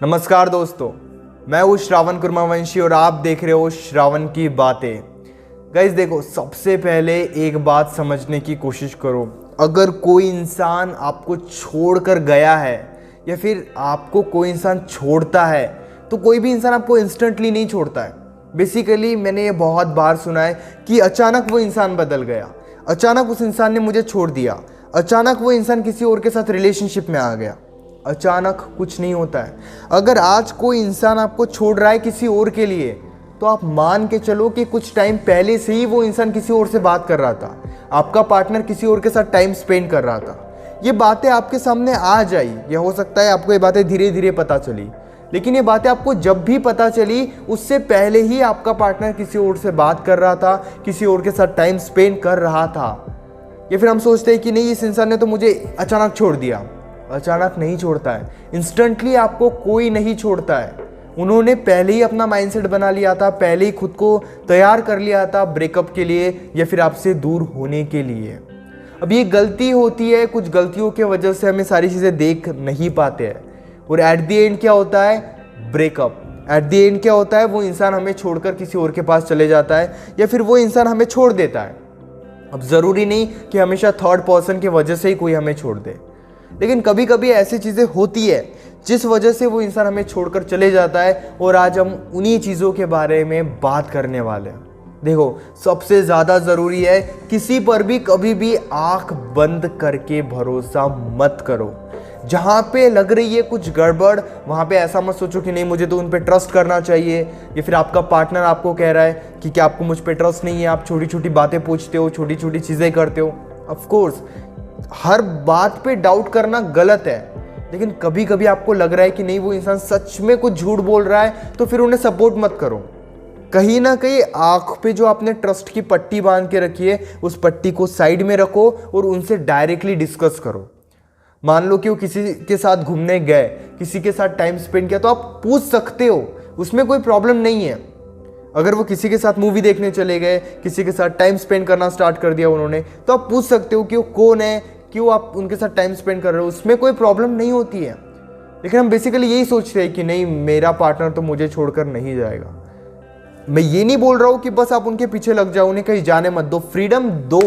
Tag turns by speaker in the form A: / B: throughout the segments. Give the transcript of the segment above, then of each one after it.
A: नमस्कार दोस्तों, मैं हूँ श्रावण कुर्मावंशी और आप देख रहे हो श्रावण की बातें। गाइस देखो, सबसे पहले एक बात समझने की कोशिश करो। अगर कोई इंसान आपको छोड़कर गया है या फिर आपको कोई इंसान छोड़ता है तो कोई भी इंसान आपको इंस्टेंटली नहीं छोड़ता है। बेसिकली मैंने ये बहुत बार सुना है कि अचानक वो इंसान बदल गया, अचानक उस इंसान ने मुझे छोड़ दिया, अचानक वो इंसान किसी और के साथ रिलेशनशिप में आ गया। अचानक कुछ नहीं होता है। अगर आज कोई इंसान आपको छोड़ रहा है किसी और के लिए, तो आप मान के चलो कि कुछ टाइम पहले से ही वो इंसान किसी और से बात कर रहा था, आपका पार्टनर किसी और के साथ टाइम स्पेंड कर रहा था। ये बातें आपके सामने आ जाई, ये हो सकता है आपको ये बातें धीरे धीरे पता चली, लेकिन ये बातें आपको जब भी पता चली उससे पहले ही आपका पार्टनर किसी और से बात कर रहा था, किसी और के साथ टाइम स्पेंड कर रहा था। या फिर हम सोचते हैं कि नहीं, इस इंसान ने तो मुझे अचानक छोड़ दिया। अचानक नहीं छोड़ता है, इंस्टेंटली आपको कोई नहीं छोड़ता है। उन्होंने पहले ही अपना माइंडसेट बना लिया था, पहले ही खुद को तैयार कर लिया था ब्रेकअप के लिए या फिर आपसे दूर होने के लिए। अब ये गलती होती है, कुछ गलतियों की वजह से हमें सारी चीज़ें देख नहीं पाते हैं और एट द एंड क्या होता है? ब्रेकअप। एट द एंड क्या होता है? वो इंसान हमें छोड़कर किसी और के पास चले जाता है या फिर वो इंसान हमें छोड़ देता है। अब ज़रूरी नहीं कि हमेशा थर्ड पर्सन की वजह से ही कोई हमें छोड़ दे, लेकिन कभी कभी ऐसी चीज़ें होती है जिस वजह से वो इंसान हमें छोड़कर चले जाता है, और आज हम उन्हीं चीज़ों के बारे में बात करने वाले हैं। देखो, सबसे ज़्यादा ज़रूरी है किसी पर भी कभी भी आंख बंद करके भरोसा मत करो। जहाँ पे लग रही है कुछ गड़बड़, वहाँ पे ऐसा मत सोचो कि नहीं मुझे तो उन पे ट्रस्ट करना चाहिए, या फिर आपका पार्टनर आपको कह रहा है कि क्या आपको मुझ पे ट्रस्ट नहीं है, आप छोटी छोटी बातें पूछते हो, छोटी छोटी चीज़ें करते हो। ऑफ कोर्स हर बात पे डाउट करना गलत है, लेकिन कभी कभी आपको लग रहा है कि नहीं वो इंसान सच में कुछ झूठ बोल रहा है, तो फिर उन्हें सपोर्ट मत करो। कहीं ना कहीं आंख पे जो आपने ट्रस्ट की पट्टी बांध के रखी है, उस पट्टी को साइड में रखो और उनसे डायरेक्टली डिस्कस करो। मान लो कि वो किसी के साथ घूमने गए, किसी के साथ टाइम स्पेंड किया, तो आप पूछ सकते हो, उसमें कोई प्रॉब्लम नहीं है। अगर वो किसी के साथ मूवी देखने चले गए, किसी के साथ टाइम स्पेंड करना स्टार्ट कर दिया उन्होंने, तो आप पूछ सकते हो कि वो कौन है, क्यों आप उनके साथ टाइम स्पेंड कर रहे हो, उसमें कोई प्रॉब्लम नहीं होती है। लेकिन हम बेसिकली यही सोचते हैं कि नहीं मेरा पार्टनर तो मुझे छोड़कर नहीं जाएगा। मैं ये नहीं बोल रहा हूँ कि बस आप उनके पीछे लग जाओ, उन्हें कहीं जाने मत दो, फ्रीडम दो,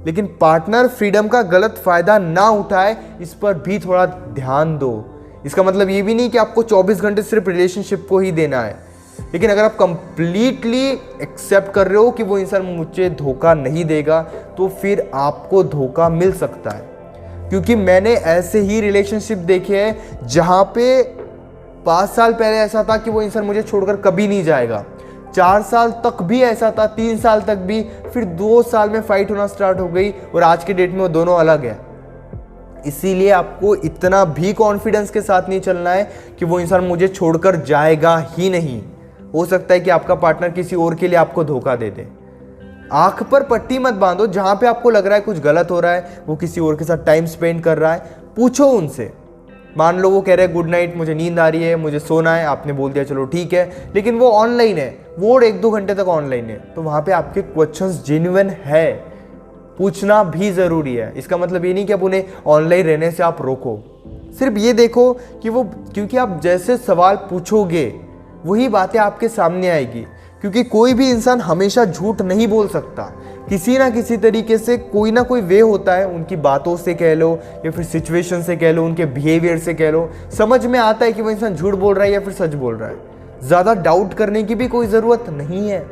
A: लेकिन पार्टनर फ्रीडम का गलत फायदा ना उठाए, इस पर भी थोड़ा ध्यान दो। इसका मतलब ये भी नहीं कि आपको 24 घंटे सिर्फ रिलेशनशिप को ही देना है, लेकिन अगर आप कंप्लीटली एक्सेप्ट कर रहे हो कि वो इंसान मुझे धोखा नहीं देगा, तो फिर आपको धोखा मिल सकता है। क्योंकि मैंने ऐसे ही रिलेशनशिप देखे हैं जहां पे 5 साल पहले ऐसा था कि वो इंसान मुझे छोड़कर कभी नहीं जाएगा, 4 साल तक भी ऐसा था, 3 साल तक भी, फिर 2 साल में फाइट होना स्टार्ट हो गई और आज के डेट में वो दोनों अलग है। इसीलिए आपको इतना भी कॉन्फिडेंस के साथ नहीं चलना है कि वो इंसान मुझे छोड़कर जाएगा ही नहीं। हो सकता है कि आपका पार्टनर किसी और के लिए आपको धोखा दे दे। आंख पर पट्टी मत बांधो। जहां पे आपको लग रहा है कुछ गलत हो रहा है, वो किसी और के साथ टाइम स्पेंड कर रहा है, पूछो उनसे। मान लो वो कह रहे हैं गुड नाइट, मुझे नींद आ रही है, मुझे सोना है, आपने बोल दिया चलो ठीक है, लेकिन वो ऑनलाइन है, वो 1-2 घंटे तक ऑनलाइन है, तो वहां पे आपके क्वेश्चंस जेन्युइन है, पूछना भी जरूरी है। इसका मतलब ये नहीं कि आप उन्हें ऑनलाइन रहने से आप रोको। सिर्फ ये देखो कि वो, क्योंकि आप जैसे सवाल पूछोगे वही बातें आपके सामने आएगी। क्योंकि कोई भी इंसान हमेशा झूठ नहीं बोल सकता, किसी ना किसी तरीके से कोई ना कोई वे होता है, उनकी बातों से कह लो या फिर सिचुएशन से कह लो, उनके बिहेवियर से कह लो, समझ में आता है कि वो इंसान झूठ बोल रहा है या फिर सच बोल रहा है। ज़्यादा डाउट करने की भी कोई ज़रूरत नहीं है,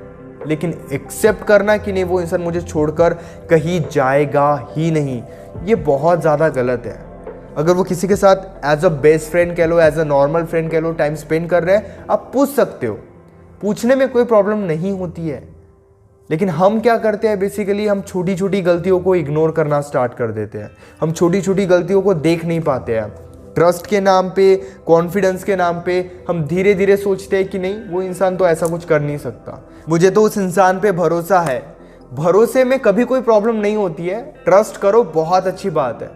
A: लेकिन एक्सेप्ट करना कि नहीं वो इंसान मुझे छोड़कर कहीं जाएगा ही नहीं, ये बहुत ज़्यादा गलत है। अगर वो किसी के साथ एज अ बेस्ट फ्रेंड कह लो, एज अ नॉर्मल फ्रेंड कह लो, टाइम स्पेंड कर रहे हैं, आप पूछ सकते हो, पूछने में कोई प्रॉब्लम नहीं होती है। लेकिन हम क्या करते हैं, बेसिकली हम छोटी छोटी गलतियों को इग्नोर करना स्टार्ट कर देते हैं। हम छोटी छोटी गलतियों को देख नहीं पाते हैं। ट्रस्ट के नाम पे, कॉन्फिडेंस के नाम पे हम धीरे धीरे सोचते हैं कि नहीं वो इंसान तो ऐसा कुछ कर नहीं सकता, मुझे तो उस इंसान पे भरोसा है। भरोसे में कभी कोई प्रॉब्लम नहीं होती है, ट्रस्ट करो, बहुत अच्छी बात है,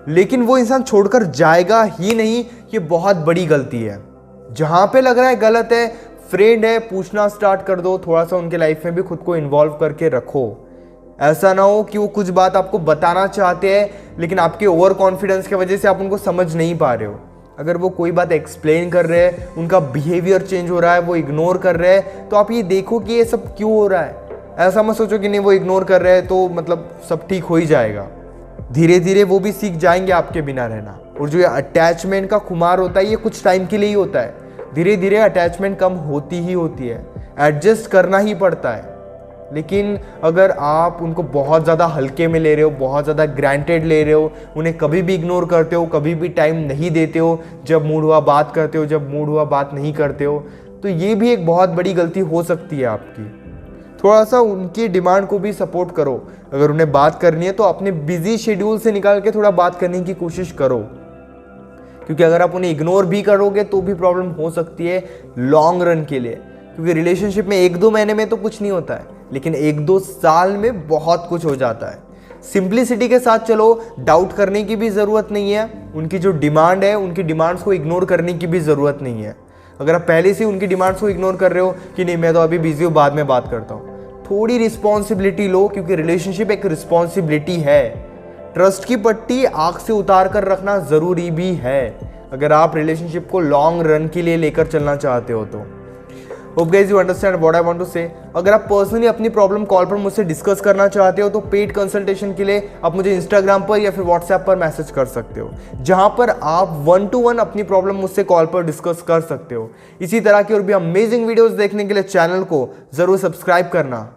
A: लेकिन वो इंसान छोड़कर जाएगा ही नहीं, ये बहुत बड़ी गलती है। जहां पे लग रहा है गलत है, फ्रेंड है, पूछना स्टार्ट कर दो, थोड़ा सा उनके लाइफ में भी खुद को इन्वॉल्व करके रखो। ऐसा ना हो कि वो कुछ बात आपको बताना चाहते हैं, लेकिन आपके ओवर कॉन्फिडेंस की वजह से आप उनको समझ नहीं पा रहे हो। अगर वो कोई बात एक्सप्लेन कर रहे हैं, उनका बिहेवियर चेंज हो रहा है, वो इग्नोर कर रहे हैं, तो आप ये देखो कि ये सब क्यों हो रहा है। ऐसा मत सोचो कि नहीं वो इग्नोर कर रहे हैं तो मतलब सब ठीक हो ही जाएगा। धीरे धीरे वो भी सीख जाएंगे आपके बिना रहना। और जो ये अटैचमेंट का खुमार होता है ये कुछ टाइम के लिए ही होता है, धीरे धीरे अटैचमेंट कम होती ही होती है, एडजस्ट करना ही पड़ता है। लेकिन अगर आप उनको बहुत ज़्यादा हल्के में ले रहे हो, बहुत ज़्यादा ग्रांटेड ले रहे हो, उन्हें कभी भी इग्नोर करते हो, कभी भी टाइम नहीं देते हो, जब मूड हुआ बात करते हो, जब मूड हुआ बात नहीं करते हो, तो ये भी एक बहुत बड़ी गलती हो सकती है आपकी। थोड़ा सा उनकी डिमांड को भी सपोर्ट करो। अगर उन्हें बात करनी है तो अपने बिजी शेड्यूल से निकाल के थोड़ा बात करने की कोशिश करो, क्योंकि अगर आप उन्हें इग्नोर भी करोगे तो भी प्रॉब्लम हो सकती है लॉन्ग रन के लिए। क्योंकि रिलेशनशिप में 1-2 महीने में तो कुछ नहीं होता है, लेकिन 1-2 साल में बहुत कुछ हो जाता है। सिंप्लिसिटी के साथ चलो, डाउट करने की भी ज़रूरत नहीं है, उनकी जो डिमांड है उनकी डिमांड्स को इग्नोर करने की भी ज़रूरत नहीं है। अगर आप पहले से उनकी डिमांड्स को इग्नोर कर रहे हो कि नहीं मैं तो अभी बिजी हूँ, बाद में बात करता हूँ, थोड़ी रिस्पॉन्सिबिलिटी लो, क्योंकि रिलेशनशिप एक रिस्पॉन्सिबिलिटी है। ट्रस्ट की पट्टी आँख से उतार कर रखना ज़रूरी भी है अगर आप रिलेशनशिप को लॉन्ग रन के लिए लेकर चलना चाहते हो तो। Hope guys you understand what I want to say. अगर आप पर्सनली अपनी प्रॉब्लम कॉल पर मुझसे डिस्कस करना चाहते हो तो पेड कंसल्टेशन के लिए आप मुझे इंस्टाग्राम पर या फिर व्हाट्सएप पर मैसेज कर सकते हो, जहां पर आप 1-to-1 अपनी प्रॉब्लम मुझसे कॉल पर डिस्कस कर सकते हो। इसी तरह की और भी अमेजिंग वीडियोस देखने के लिए चैनल को जरूर सब्सक्राइब करना।